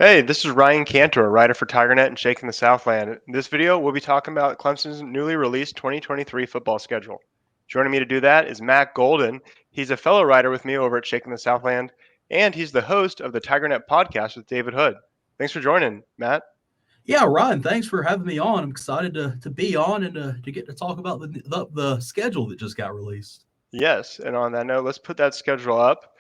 Hey, this is Ryan Cantor, a writer for TigerNet and Shakin the Southland. In this video, we'll be talking about Clemson's newly released 2023 football schedule. Joining me to do that is Matt Goldin. He's a fellow writer with me over at Shakin the Southland, and he's the host of the TigerNet podcast with David Hood. Thanks for joining, Matt. Yeah, Ryan, thanks for having me on. I'm excited to be on and to get to talk about the schedule that just got released. Yes, and on that note, let's put that schedule up.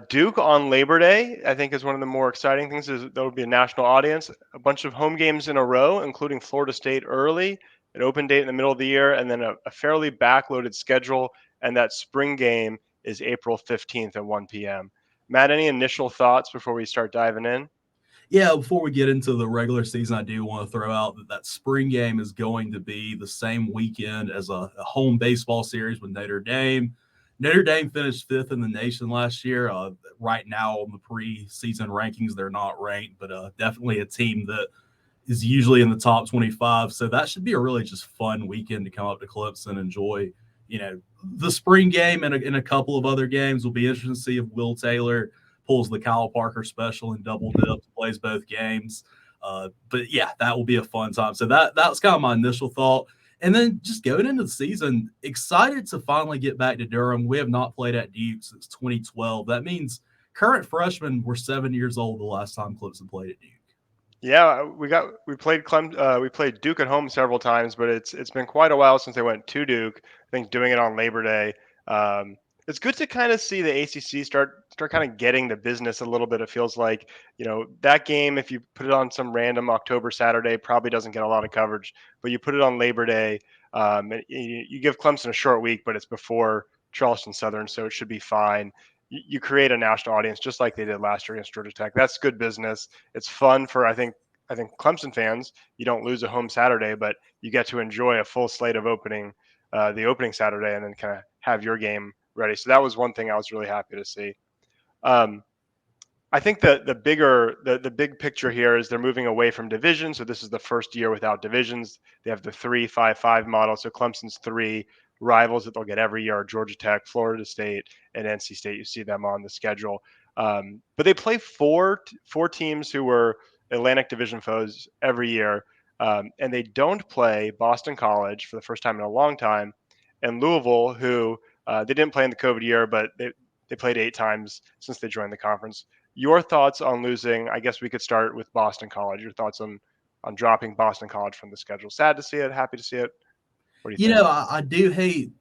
Duke on Labor Day, I think, is one of the more exciting things. Is there will be a national audience, a bunch of home games in a row, including Florida State early, an open date in the middle of the year, and then a fairly backloaded schedule. And that spring game is April 15th at 1 p.m. Matt, any initial thoughts before we start diving in? Yeah, before we get into the regular season, I do want to throw out that spring game is going to be the same weekend as a home baseball series with Notre Dame. Notre Dame finished fifth in the nation last year. Right now, on the preseason rankings, they're not ranked, but definitely a team that is usually in the top 25. So that should be a really just fun weekend to come up to Clemson, enjoy, the spring game and a couple of other games. Will be interesting to see if Will Taylor pulls the Kyle Parker special and double dips, plays both games. But yeah, that will be a fun time. So that's kind of my initial thought. And then just going into the season, excited to finally get back to Durham. We have not played at Duke since 2012. That means current freshmen were 7 years old the last time Clemson played at Duke. Yeah, we played Duke at home several times, but it's been quite a while since they went to Duke. I think doing it on Labor Day. It's good to kind of see the ACC start kind of getting the business a little bit. It feels like that game, if you put it on some random October Saturday, probably doesn't get a lot of coverage. But you put it on Labor Day, and you give Clemson a short week, but it's before Charleston Southern, so it should be fine. You create a national audience just like they did last year against Georgia Tech. That's good business. It's fun for I think Clemson fans. You don't lose a home Saturday, but you get to enjoy a full slate of the opening Saturday, and then kind of have your game ready. So that was one thing I was really happy to see. Um, I think the big picture here is they're moving away from division. So this is the first year without divisions. They have the 3-5-5 model. So Clemson's three rivals that they'll get every year are Georgia Tech, Florida State, and NC State. You see them on the schedule. But they play four teams who were Atlantic Division foes every year, and they don't play Boston College for the first time in a long time, and Louisville, who they didn't play in the COVID year, but they played 8 times since they joined the conference. Your thoughts on losing? I guess we could start with Boston College. Your thoughts on dropping Boston College from the schedule? Sad to see it. Happy to see it. What do you think? I do hate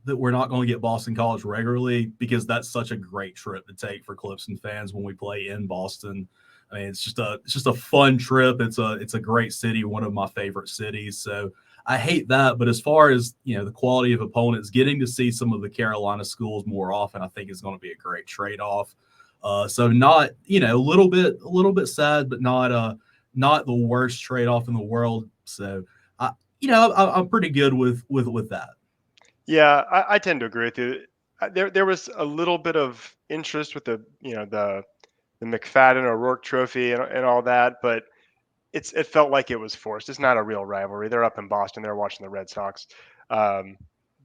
that we're not going to get Boston College regularly because that's such a great trip to take for Clemson fans when we play in Boston. I mean, it's just a fun trip. It's a great city, one of my favorite cities. So I hate that. But as far as the quality of opponents, getting to see some of the Carolina schools more often, I think is going to be a great trade off. So not a little bit sad, but not the worst trade off in the world. So I'm pretty good with that. Yeah, I tend to agree with you. There was a little bit of interest with the McFadden O'Rourke Trophy and all that, but it felt like it was forced. It's not a real rivalry. They're up in Boston. They're watching the Red Sox. Um,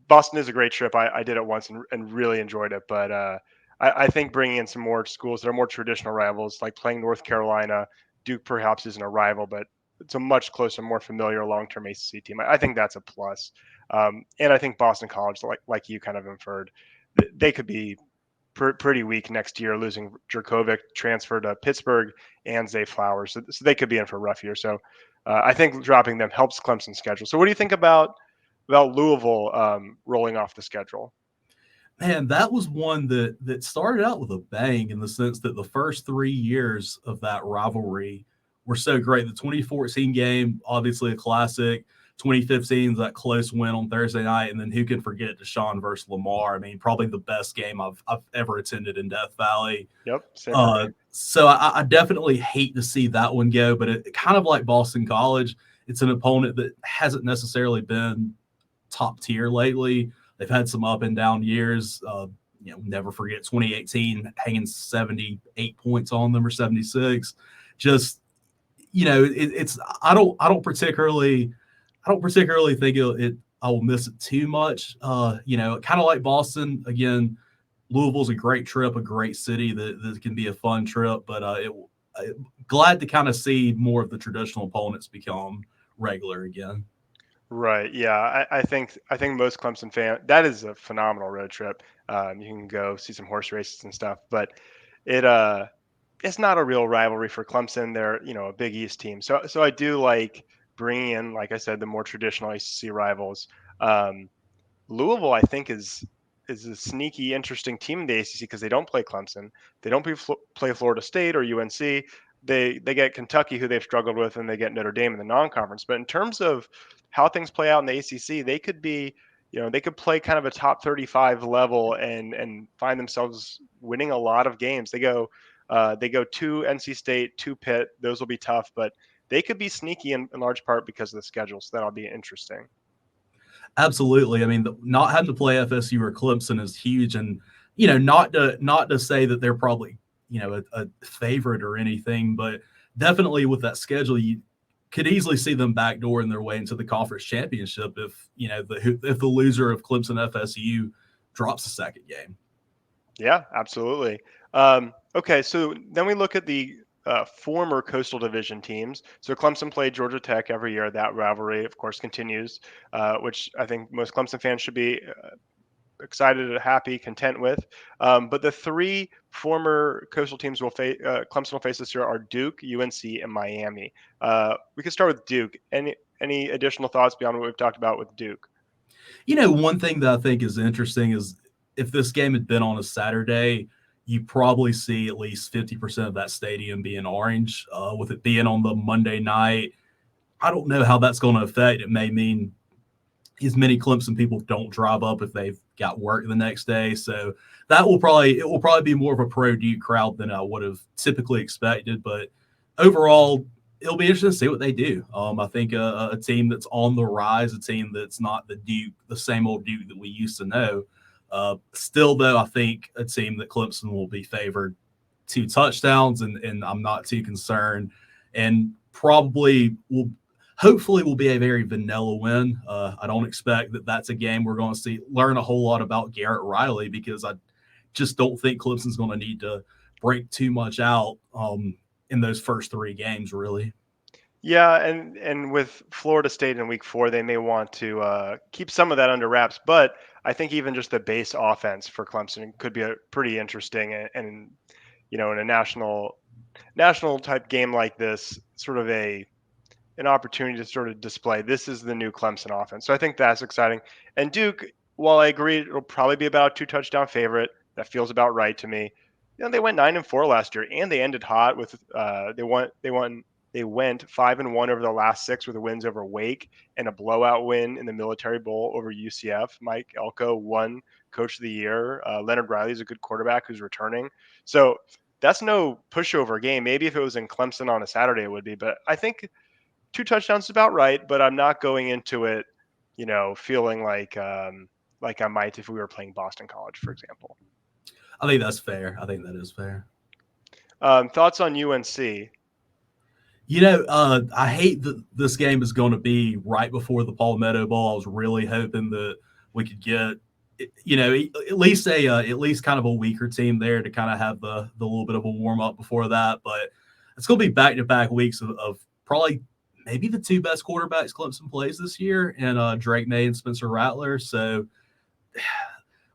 Boston is a great trip. I did it once and really enjoyed it. But I think bringing in some more schools that are more traditional rivals, like playing North Carolina, Duke perhaps isn't a rival, but it's a much closer, more familiar long-term ACC team. I think that's a plus. And I think Boston College, like you kind of inferred, they could be pretty weak next year, losing Jerkovic, transfer to Pittsburgh, and Zay Flowers. So they could be in for a rough year. So I think dropping them helps Clemson's schedule. So what do you think about Louisville rolling off the schedule? Man, that was one that started out with a bang in the sense that the first 3 years of that rivalry were so great. The 2014 game, obviously a classic. 2015 that close win on Thursday night, and then who can forget Deshaun versus Lamar? I mean, probably the best game I've ever attended in Death Valley. Yep, same for me. So I definitely hate to see that one go, but it kind of like Boston College, it's an opponent that hasn't necessarily been top tier lately. They've had some up and down years. Never forget 2018 hanging 78 points on them or 76. Just it's I don't particularly think I will miss it too much. Kind of like Boston again. Louisville's a great trip, a great city that can be a fun trip, but glad to kind of see more of the traditional opponents become regular again. Right. Yeah. I think most Clemson fan that is a phenomenal road trip. You can go see some horse races and stuff, but it it's not a real rivalry for Clemson. They're a Big East team, so I do like bringing in, like I said, the more traditional ACC rivals. Um, Louisville, I think, is a sneaky, interesting team in the ACC because they don't play Clemson, they don't play Florida State or UNC. They get Kentucky, who they've struggled with, and they get Notre Dame in the non-conference. But in terms of how things play out in the ACC, they could be, they could play kind of a top 35 level and find themselves winning a lot of games. They go to NC State, to Pitt. Those will be tough, but they could be sneaky in large part because of the schedule. So that'll be interesting. Absolutely. I mean, not having to play FSU or Clemson is huge, and not to say that they're probably a favorite or anything, but definitely with that schedule, you could easily see them backdooring their way into the conference championship if if the loser of Clemson FSU drops the second game. Yeah, absolutely. Okay, so then we look at the former Coastal Division teams. So Clemson played Georgia Tech every year. That rivalry, of course, continues, which I think most Clemson fans should be excited, happy, content with. But the three former Coastal teams Clemson will face this year are Duke, UNC, and Miami. We can start with Duke. Any additional thoughts beyond what we've talked about with Duke? One thing that I think is interesting is if this game had been on a Saturday, you probably see at least 50% of that stadium being orange. With it being on the Monday night, I don't know how that's going to affect. It may mean as many Clemson people don't drive up if they've got work the next day. So it will probably be more of a pro Duke crowd than I would have typically expected. But overall, it'll be interesting to see what they do. I think a team that's on the rise, a team that's not the same old Duke that we used to know. Still, though, I think a team that Clemson will be favored 2 touchdowns, and I'm not too concerned. And probably hopefully will be a very vanilla win. I don't expect that that's a game we're going to learn a whole lot about Garrett Riley, because I just don't think Clemson's going to need to break too much out in those first 3 games, really. Yeah, and with Florida State in Week 4, they may want to keep some of that under wraps. But I think even just the base offense for Clemson could be a pretty interesting and in a national type game like this, sort of an opportunity to sort of display this is the new Clemson offense. So I think that's exciting. And Duke, while I agree it'll probably be about a 2 touchdown favorite, that feels about right to me. They went 9-4 last year, and they ended hot with they went 5-1 over the last 6 with the wins over Wake and a blowout win in the Military Bowl over UCF. Mike Elko won Coach of the Year. Leonard Riley is a good quarterback who's returning. So that's no pushover game. Maybe if it was in Clemson on a Saturday, it would be. But I think 2 touchdowns is about right. But I'm not going into it, feeling like I might if we were playing Boston College, for example. I think that's fair. I think that is fair. Thoughts on UNC? I hate that this game is going to be right before the Palmetto Bowl. I was really hoping that we could get, at least at least kind of a weaker team there to kind of have the little bit of a warm up before that. But it's going to be back-to-back weeks of probably maybe the 2 best quarterbacks Clemson plays this year, and Drake May and Spencer Rattler. So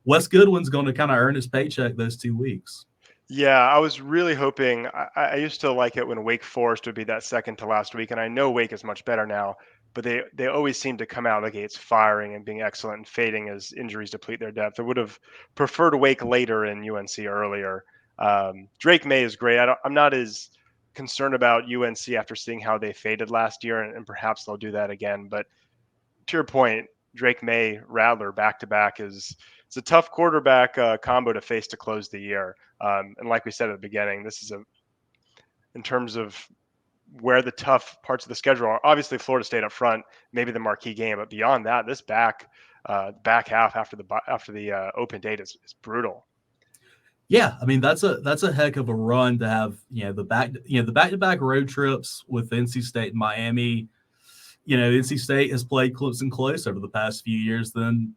Wes Goodwin's going to kind of earn his paycheck those 2 weeks. Yeah, I was really hoping. I used to like it when Wake Forest would be that second to last week, and I know Wake is much better now, but they always seem to come out of the gates firing and being excellent and fading as injuries deplete their depth. I would have preferred Wake later and UNC earlier. Drake May is great. I'm not as concerned about UNC after seeing how they faded last year, and perhaps they'll do that again. But to your point, Drake May, Rattler back to back it's a tough quarterback combo to face to close the year. And like we said at the beginning, this is in terms of where the tough parts of the schedule are. Obviously, Florida State up front, maybe the marquee game, but beyond that, this back half after the open date is brutal. Yeah, I mean that's a heck of a run to have. The back-to-back road trips with NC State and Miami. NC State has played Clemson close over the past few years. Then,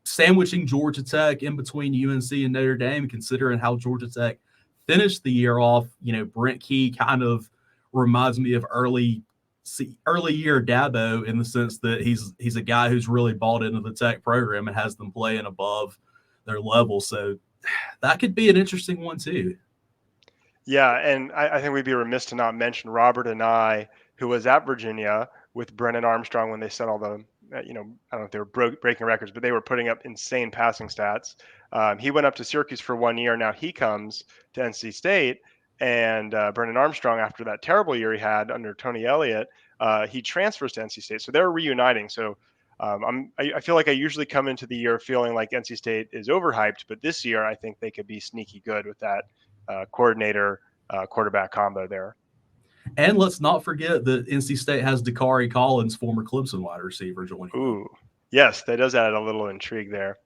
sandwiching Georgia Tech in between UNC and Notre Dame, considering how Georgia Tech finished the year off. Brent Key kind of reminds me of early year Dabo in the sense that he's a guy who's really bought into the Tech program and has them playing above their level. So that could be an interesting one too. Yeah, and I think we'd be remiss to not mention Robert and I, who was at Virginia with Brennan Armstrong when they set all the, I don't know if they were breaking records, but they were putting up insane passing stats. He went up to Syracuse for 1 year. Now he comes to NC State, and Brennan Armstrong, after that terrible year he had under Tony Elliott, he transfers to NC State. So they're reuniting. So I feel like I usually come into the year feeling like NC State is overhyped, but this year I think they could be sneaky good with that coordinator quarterback combo there. And let's not forget that NC State has Dakari Collins, former Clemson wide receiver, joining them. Ooh, yes, that does add a little intrigue there.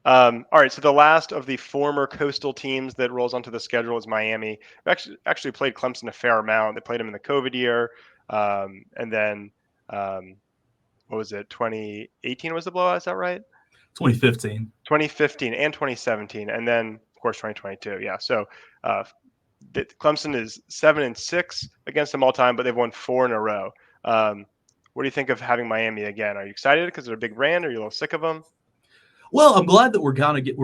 All right, so the last of the former coastal teams that rolls onto the schedule is Miami. We actually played Clemson a fair amount. They played them in the COVID year, and then what was it? 2018 was the blowout. Is that right? 2015. 2015 and 2017, and then of course 2022. Yeah, so Clemson is 7-6 against them all time, but they've won 4 in a row. What do you think of having Miami again? Are you excited because they're a big brand? Or are you a little sick of them? Well, I'm glad that we're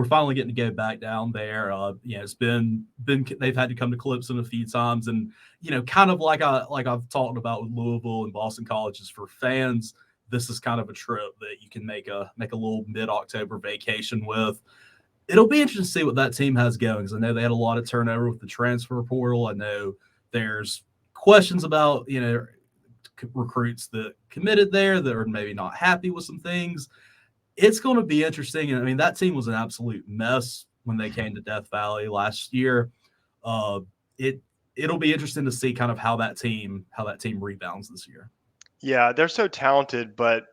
finally getting to go back down there. It's been they've had to come to Clemson a few times, and kind of like I've talked about with Louisville and Boston colleges for fans. This is kind of a trip that you can make a little mid-October vacation with. It'll be interesting to see what that team has going, because I know they had a lot of turnover with the transfer portal. I know there's questions about recruits that committed there that are maybe not happy with some things. It's going to be interesting. And I mean, that team was an absolute mess when they came to Death Valley last year. It'll be interesting to see kind of how that team rebounds this year. Yeah, they're so talented, but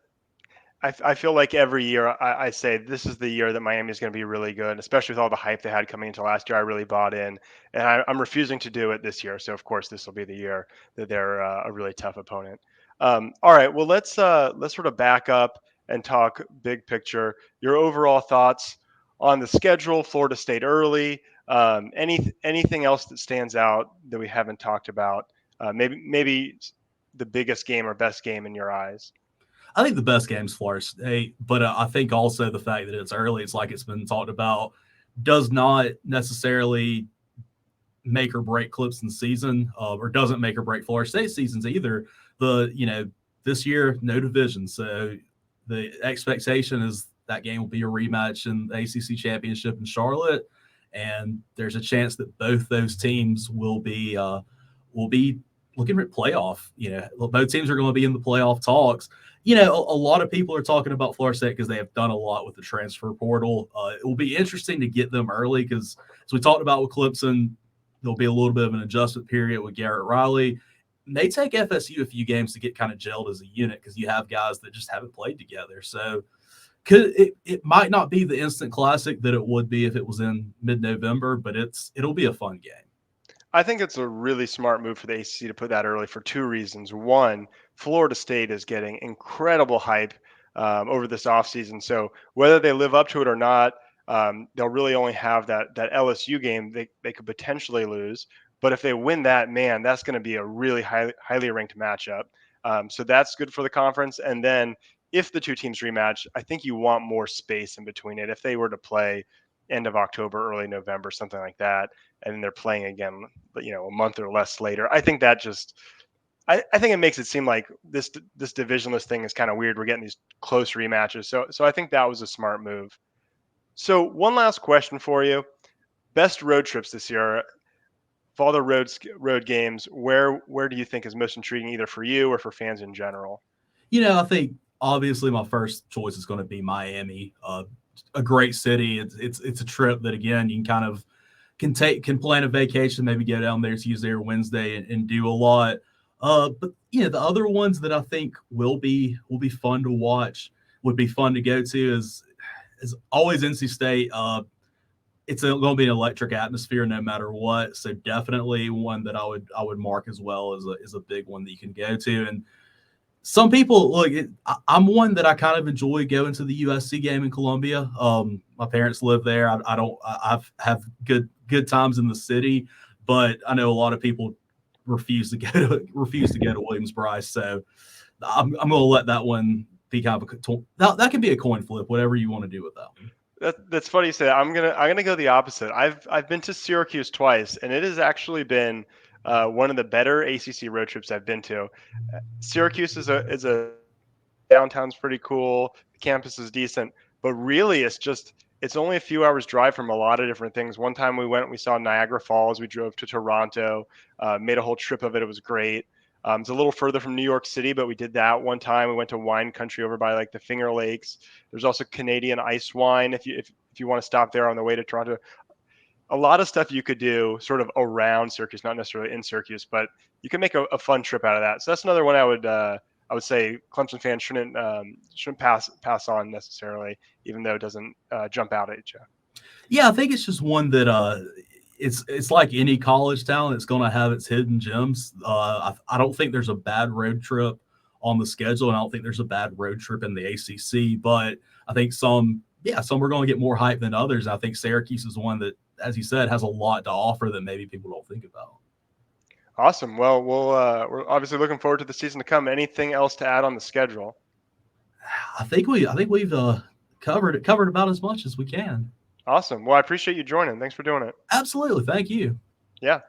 I feel like every year I say this is the year that Miami is going to be really good, especially with all the hype they had coming into last year. I really bought in, and I'm refusing to do it this year. So of course this will be the year that they're a really tough opponent. All right, well let's sort of back up and talk big picture. Your overall thoughts on the schedule, Florida State early, anything else that stands out that we haven't talked about? Maybe the biggest game or best game in your eyes. I think the best game is Florida State, but I think also the fact that it's early, it's like it's been talked about, does not necessarily make or break Clemson's season, or doesn't make or break Florida State seasons either. This year, no division, so the expectation is that game will be a rematch in the ACC championship in Charlotte, and there's a chance that both those teams will be looking at playoff. Both teams are going to be in the playoff talks. A lot of people are talking about Florida State because they have done a lot with the transfer portal. It will be interesting to get them early because, as we talked about with Clemson, there'll be a little bit of an adjustment period with Garrett Riley. It may take FSU a few games to get kind of gelled as a unit because you have guys that just haven't played together. So it might not be the instant classic that it would be if it was in mid-November, but it'll be a fun game. I think it's a really smart move for the ACC to put that early for 2 reasons. One, Florida State is getting incredible hype over this offseason. So whether they live up to it or not, they'll really only have that LSU game they could potentially lose. But if they win that, man, that's going to be a really highly ranked matchup. So that's good for the conference. And then if the 2 teams rematch, I think you want more space in between it. If they were to play end of October, early November, something like that, and then they're playing again, a month or less later, I think that just I think it makes it seem like this divisionless thing is kind of weird. We're getting these close rematches. So I think that was a smart move. So one last question for you. Best road trips this year. Of all the road games, where do you think is most intriguing, either for you or for fans in general? I think obviously my first choice is going to be Miami. A great city. It's a trip that, again, you can kind of can plan a vacation, maybe get down there Tuesday or Wednesday and do a lot. But the other ones that I think will be fun to watch, would be fun to go to is always NC State. It's going to be an electric atmosphere no matter what. So definitely one that I would mark as well as a big one that you can go to. And some people look. I'm one that I kind of enjoy going to the USC game in Columbia. My parents live there. I have good times in the city, but I know a lot of people refuse to go to Williams-Brice. So I'm going to let that one be kind of that can be a coin flip, whatever you want to do with that one. That's funny you say that. I'm gonna go the opposite. I've been to Syracuse twice, and it has actually been one of the better ACC road trips I've been to. Syracuse is a downtown's pretty cool. The campus is decent, but really it's only a few hours drive from a lot of different things. One time we went, we saw Niagara Falls. We drove to Toronto, made a whole trip of it. It was great. It's a little further from New York City, but we did that one time. We went to wine country over by like the Finger Lakes. There's also Canadian ice wine if you want to stop there on the way to Toronto. A lot of stuff you could do sort of around Syracuse, not necessarily in Syracuse, but you can make a fun trip out of that. So that's another one I would say Clemson fans shouldn't pass on necessarily, even though it doesn't jump out at you. Yeah, I think it's just one that it's like any college town. It's going to have its hidden gems. I don't think there's a bad road trip on the schedule, and I don't think there's a bad road trip in the ACC. But I think some are going to get more hype than others. I think Syracuse is one that, as you said, has a lot to offer that maybe people don't think about. Awesome. Well, we're obviously looking forward to the season to come. Anything else to add on the schedule? I think we've covered about as much as we can. Awesome. Well, I appreciate you joining. Thanks for doing it. Absolutely. Thank you. Yeah.